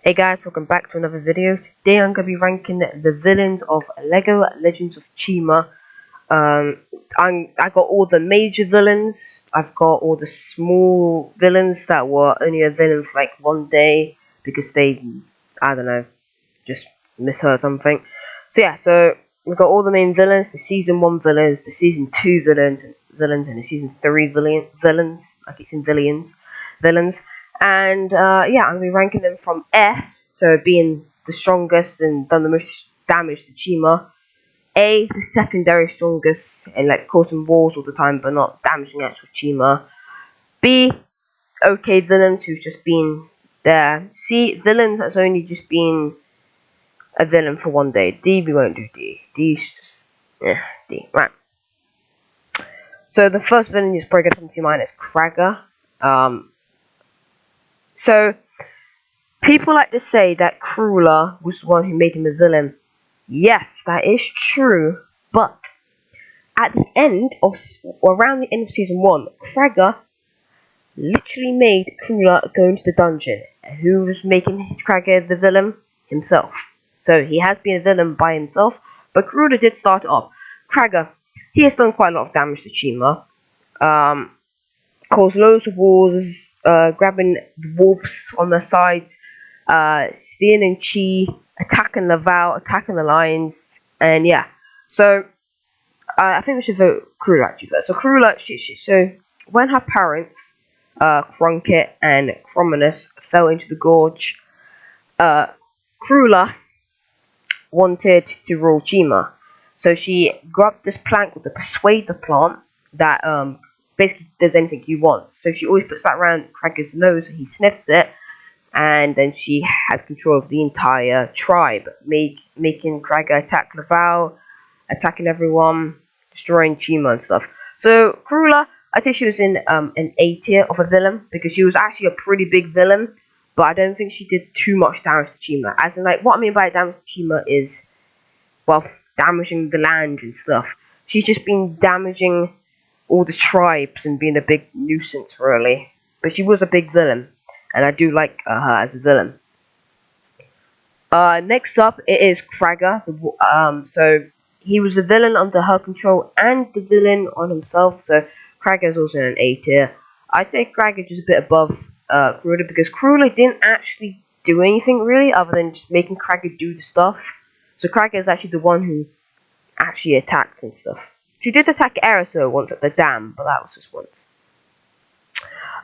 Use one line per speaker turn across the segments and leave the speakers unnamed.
Hey guys, welcome back to another video. Today I'm going to be ranking the villains of LEGO Legends of Chima. I got all the major villains. I've got all the small villains that were only a villain for like one day because they, I don't know, just misheard something. So yeah, so we've got all the main villains, the season 1 villains, the season 2 villains, and the season 3 villains. Like it's in villains. And yeah, I'm going to be ranking them from S, so being the strongest and done the most damage to Chima. A, the secondary strongest and like causing walls all the time but not damaging actual Chima. B, okay villains who's just been there. C, villains that's only just been a villain for one day. D, we won't do D. D's just, D. Right. So the first villain is probably going to come to your mind is Cragger. So, people like to say that Crooler was the one who made him a villain. Yes, that is true, but at the end of, or around the end of season 1, Cragger literally made Crooler go into the dungeon. Who was making Cragger the villain? Himself. So he has been a villain by himself, but Crooler did start it off. Cragger, he has done quite a lot of damage to Chima. Caused loads of wars, grabbing the wolves on the sides, stealing chi, attacking the Val, attacking the lions, and yeah. So I think we should vote Crooler actually first. So Crooler, so when her parents, Crunket and Crominus, fell into the gorge, Crooler wanted to rule Chima. So she grabbed this plant with the Persuade the plant that basically does anything you want. So she always puts that around Cragger's nose and he sniffs it, and then she has control of the entire tribe, making Cragger attack Laval, attacking everyone, destroying Chima and stuff. So Crooler, I think she was in an A tier of a villain because she was actually a pretty big villain, but I don't think she did too much damage to Chima. As in, like, what I mean by damage to Chima is, well, damaging the land and stuff. She's just been damaging all the tribes and being a big nuisance, really. But she was a big villain, and I do like her as a villain. Next up, it is Cragger. So he was a villain under her control and the villain on himself. So Cragger is also in an A tier. I'd say Cragger is a bit above Crooler because Crooler didn't actually do anything really other than just making Cragger do the stuff. So Cragger is actually the one who actually attacked and stuff. She did attack Aerosol once at the dam, but that was just once.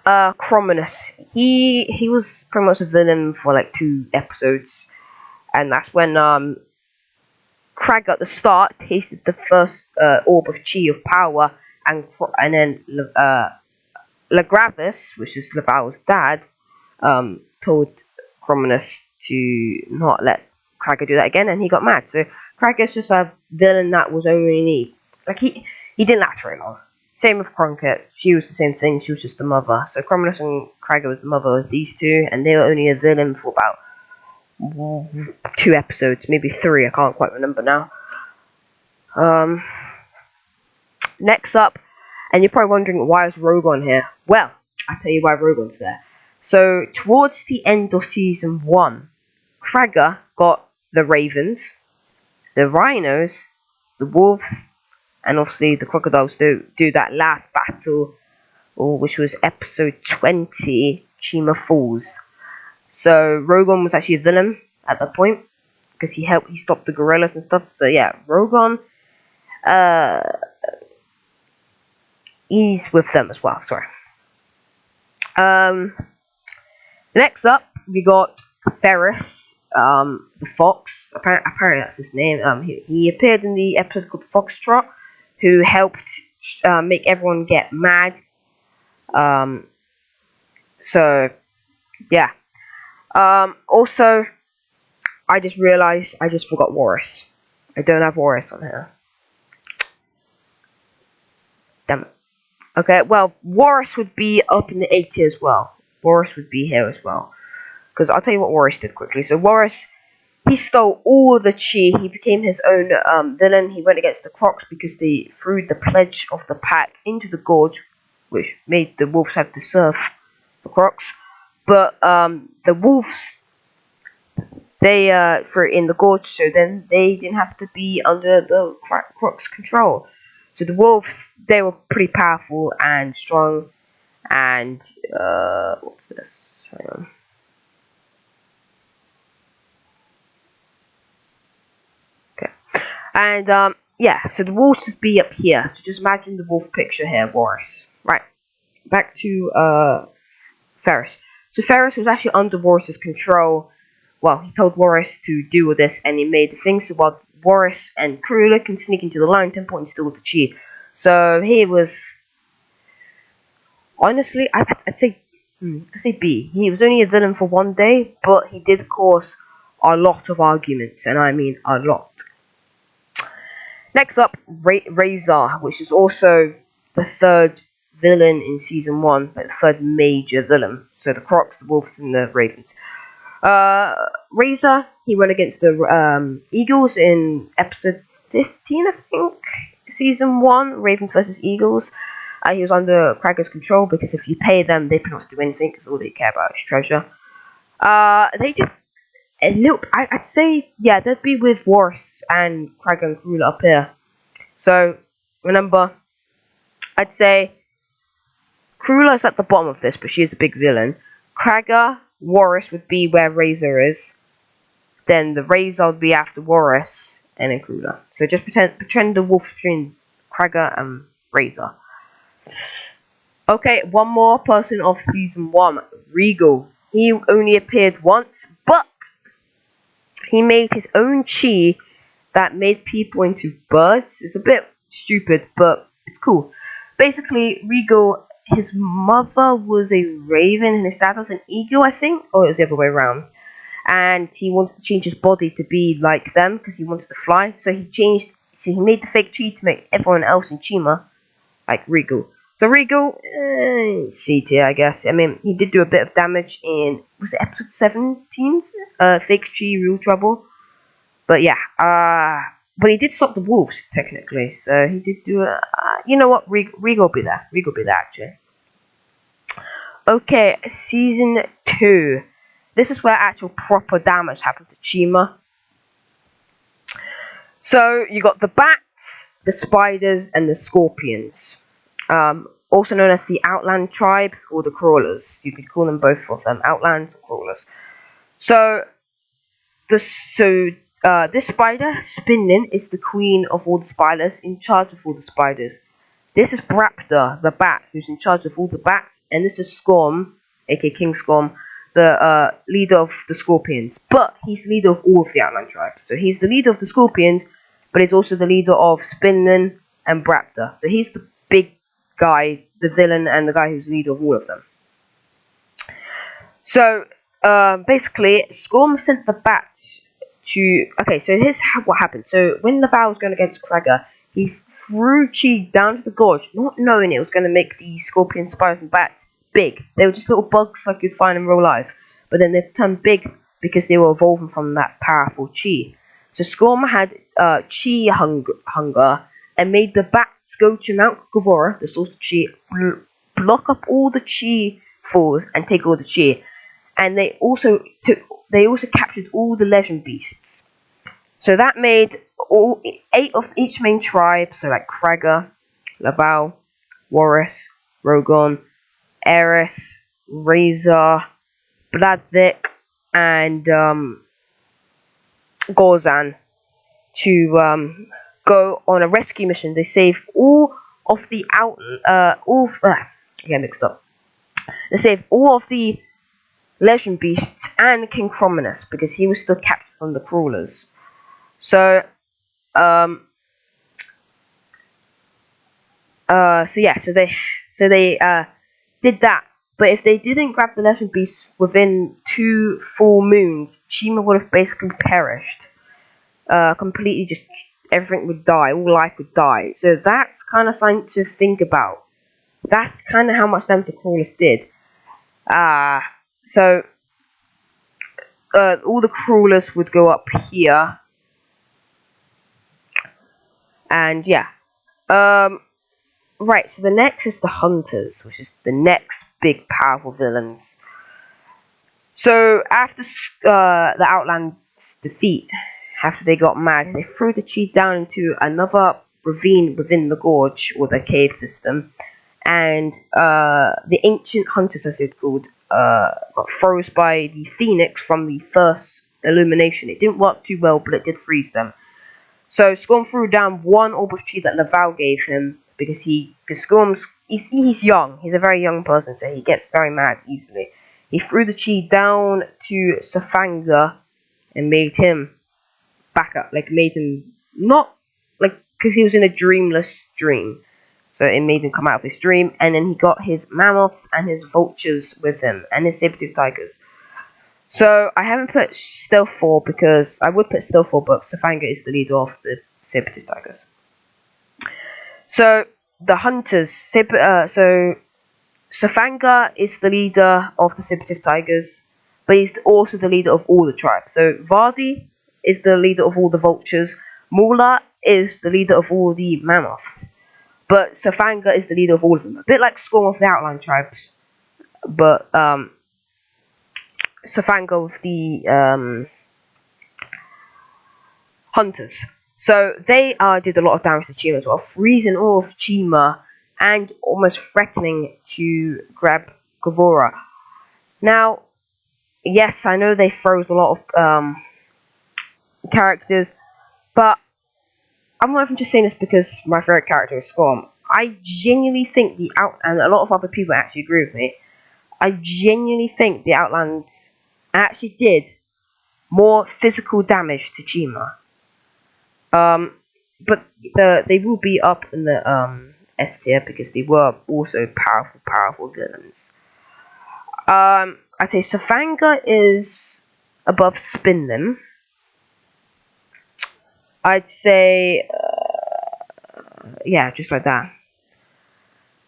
Crominus. He was pretty much a villain for like 2 episodes. And that's when Cragger at the start tasted the first orb of chi of power, and then Lagravis, which is Laval's dad, told Crominus to not let Cragger do that again, and he got mad. So Cragger's just a villain that was only like he didn't last very long. Same with Crunket. She was the same thing. She was just the mother. So Crominus and Cragger was the mother of these two, and they were only a villain for about 2 episodes, maybe 3. I can't quite remember now. Next up, and you're probably wondering why is Rogon here? Well, I'll tell you why Rogon's there. So towards the end of season 1, Cragger got the ravens, the rhinos, the wolves, and obviously the crocodiles do that last battle, which was episode 20, Chima Falls. So Rogon was actually a villain at that point because he stopped the gorillas and stuff. So yeah, Rogon, he's with them as well. Sorry. Next up, we got Ferris, the fox. Apparently that's his name. He appeared in the episode called Foxtrot, who helped make everyone get mad. So yeah. Also, I just realized I just forgot Worriz. I don't have Worriz on here. Damn it. Okay, well, Worriz would be up in the A tier as well. Worriz would be here as well. Because I'll tell you what Worriz did quickly. So Worriz, he stole all the chi. He became his own villain. He went against the Crocs because they threw the pledge of the pack into the gorge, which made the wolves have to surf the Crocs. But the wolves They for in the gorge, so then they didn't have to be under the Croc's control. So the wolves, they were pretty powerful and strong. And what's this? Hang on. Okay. And yeah, so the wolves would be up here. So just imagine the wolf picture here, Worriz. Right. Back to Ferris. So Ferris was actually under Worriz's control. Well, he told Worriz to do all this, and he made the thing so while Worriz and Crooler can sneak into the Lion Temple and steal the chi. So he was, honestly, I'd say B. He was only a villain for one day, but he did cause a lot of arguments, and I mean a lot. Next up, Razar, which is also the third villain in season 1, but the third major villain. So the Crocs, the Wolves, and the Ravens. Razar, he went against the Eagles in episode 15, I think, season 1, Ravens versus Eagles. He was under Cragger's control because if you pay them, they pretty much do anything because all they care about is treasure. They did a little. I'd say, yeah, they'd be with Worriz and Cragger and Crooler up here. So remember, I'd say Crooler's at the bottom of this, but she is a big villain. Cragger, Worriz would be where Razar is. Then the Razar would be after Worriz, and then Crooler. So just pretend the wolf between Cragger and Razar. Okay, one more person of season 1, Reegull. He only appeared once, but he made his own chi that made people into birds. It's a bit stupid, but it's cool. Basically, Reegull, his mother was a raven and his dad was an eagle, I think, or it was the other way around. And he wanted to change his body to be like them because he wanted to fly. So he made the fake chi to make everyone else in Chima like Reegull. So Reegull, C tier, I guess. I mean, he did do a bit of damage in, was it episode 17? Fake chi, real trouble. But yeah, but he did stop the wolves technically. So he did do a, you know what? Reegull will be there. Reegull will be there actually. Okay, season 2. This is where actual proper damage happened to Chima. So you got the bats, the spiders, and the scorpions. Also known as the outland tribes or the crawlers. You could call them both of them, outlands or crawlers. So this spider, Spinlyn, is the queen of all the spiders, in charge of all the spiders. This is Braptor, the bat, who's in charge of all the bats, and this is Scorm, aka King Scorm, the leader of the scorpions. But he's the leader of all of the outland tribes. So he's the leader of the scorpions, but he's also the leader of Spinlyn and Braptor. So he's the big guy, the villain, and the guy who's the leader of all of them. So basically, Scorm sent the bats to. Okay, so here's what happened. So when the battle was going against Cragger, he threw chi down to the gorge, not knowing it was going to make the scorpion, spiders, and bats big. They were just little bugs like you'd find in real life, but then they turned big because they were evolving from that powerful chi. So Scorm had chi hunger and made the bats go to Mount Gavora, the source of chi, block up all the chi falls and take all the chi. And they also captured all the legend beasts. So that made 8 of each main tribe, so like Cragger, Laval, Worriz, Rogon, Eris, Razar, Bladvik, and Gorzan to go on a rescue mission. They save all of the mixed up. They save all of the legend beasts and King Crominus because he was still captured from the crawlers. So they did that. But if they didn't grab the legend beasts within 2 full moons, Chima would have basically perished. Completely, just everything would die, all life would die. So that's kind of something to think about. That's kind of how much damage the crawlers did. So all the crawlers would go up here, and yeah. Right, so the next is the Hunters, which is the next big powerful villains. So after the outland defeat, after they got mad, they threw the chi down into another ravine within the gorge or the cave system, and the ancient hunters, as it's called, got froze by the phoenix from the first illumination. It didn't work too well, but it did freeze them. So Scorm threw down one orb of chi that Laval gave him because Scorm's he's young. He's a very young person, so he gets very mad easily. He threw the chi down to Fangar and made him back up, like made him not like because he was in a dreamless dream. So it made him come out of his dream, and then he got his mammoths and his vultures with him, and his saber-tooth tigers. So I haven't put Stealth 4 because I would put Stealth 4, but Fangar is the leader of the saber-tooth tigers. So the hunters, so Fangar is the leader of the saber-tooth tigers, but he's also the leader of all the tribes. So Vardy is the leader of all the vultures. Maula is the leader of all the mammoths. But Fangar is the leader of all of them. A bit like Scorm of the outland tribes. But Fangar of the hunters. So they did a lot of damage to Chima as well, freezing all of Chima and almost threatening to grab Gavora. Now, yes, I know they froze a lot of characters, but I'm not even just saying this because my favorite character is Scorm. I genuinely think and a lot of other people actually agree with me, I genuinely think the Outlands actually did more physical damage to Chima. But they will be up in the S tier because they were also powerful villains. I'd say Fangar is above Spinlyn. I'd say, yeah, just like that.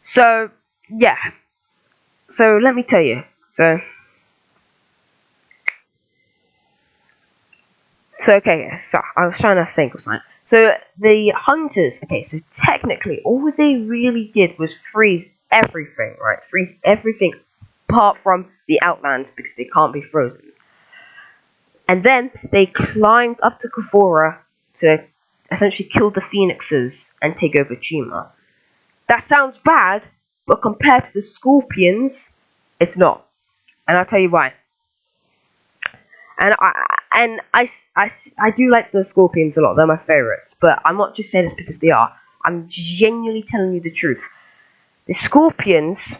So, yeah. So, let me tell you. So okay, so I was trying to think of something. So, the hunters, okay, so technically, all they really did was freeze everything, right? Freeze everything apart from the outlands because they can't be frozen. And then they climbed up to Gavora to essentially kill the phoenixes and take over Chima. That sounds bad, but compared to the scorpions, it's not. And I'll tell you why. And I do like the scorpions a lot. They're my favorites. But I'm not just saying this because they are. I'm genuinely telling you the truth. The scorpions,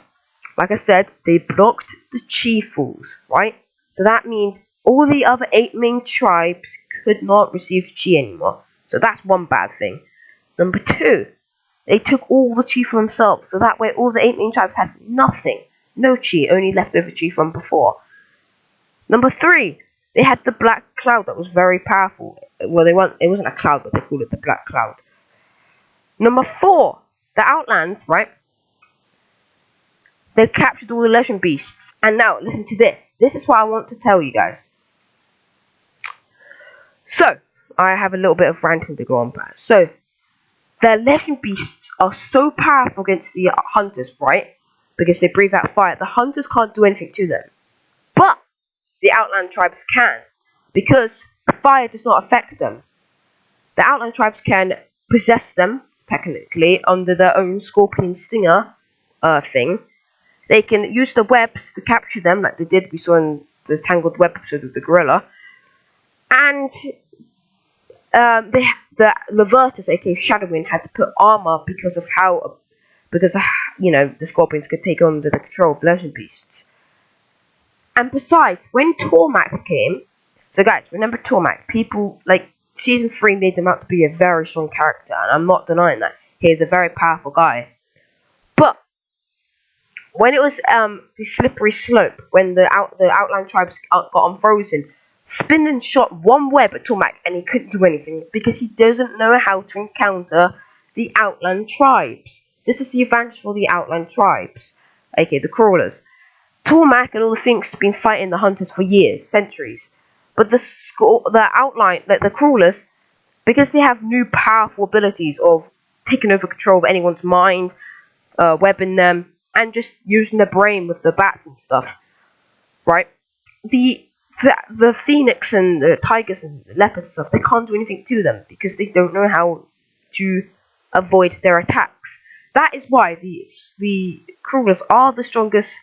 like I said, they blocked the chi falls, right? So that means all the other 8 main tribes could not receive chi anymore. So that's one bad thing. Number 2, they took all the chi for themselves. So that way all the 8 main tribes had nothing. No chi, only leftover chi from before. Number 3, they had the black cloud that was very powerful. Well, it wasn't a cloud, but they called it the black cloud. Number 4, the outlands, right? They captured all the legend beasts. And now, listen to this. This is what I want to tell you guys. So, I have a little bit of ranting to go on about. So, the legend beasts are so powerful against the hunters, right? Because they breathe out fire. The hunters can't do anything to them. But the outland tribes can. Because fire does not affect them. The outland tribes can possess them, technically, under their own scorpion stinger thing. They can use the webs to capture them, like they did, we saw in the Tangled Web episode of the gorilla. And the Levertus, aka Shadowwind, had to put armor because of the scorpions could take under the control of the legend beasts. And besides, when Tormak came, so guys, remember Tormak, people like season 3 made him out to be a very strong character, and I'm not denying that. He is a very powerful guy. But when it was the slippery slope, when the outland tribes got unfrozen, Spinlyn shot one web at Tormak and he couldn't do anything because he doesn't know how to encounter the outland tribes. This is the advantage for the outland tribes, aka the crawlers. Tormak and all the Finks have been fighting the hunters for years, centuries. But the crawlers, because they have new powerful abilities of taking over control of anyone's mind, webbing them, and just using their brain with the bats and stuff, right? The the phoenix and the tigers and leopards and stuff, they can't do anything to them because they don't know how to avoid their attacks. That is why the Croolers are the strongest,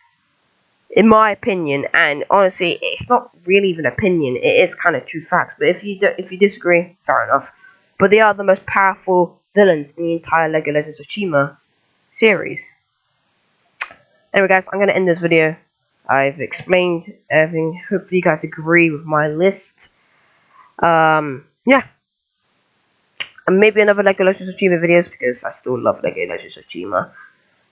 in my opinion. And honestly, it's not really even opinion; it is kind of true facts. But if you disagree, fair enough. But they are the most powerful villains in the entire LEGO Legends of Chima series. Anyway, guys, I'm gonna end this video. I've explained everything. Hopefully, you guys agree with my list. Yeah. And maybe another LEGO Legends of Chima videos because I still love LEGO Legends of Chima.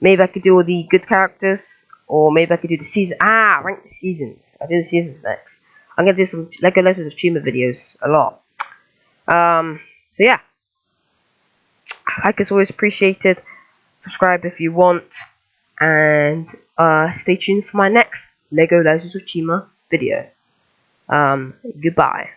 Maybe I could do all the good characters, or maybe I could do the season. Rank the seasons. I'll do the seasons next. I'm gonna do some LEGO Legends of Chima videos a lot. So yeah, like is always appreciated. Subscribe if you want, and stay tuned for my next LEGO Legends of Chima video. Goodbye.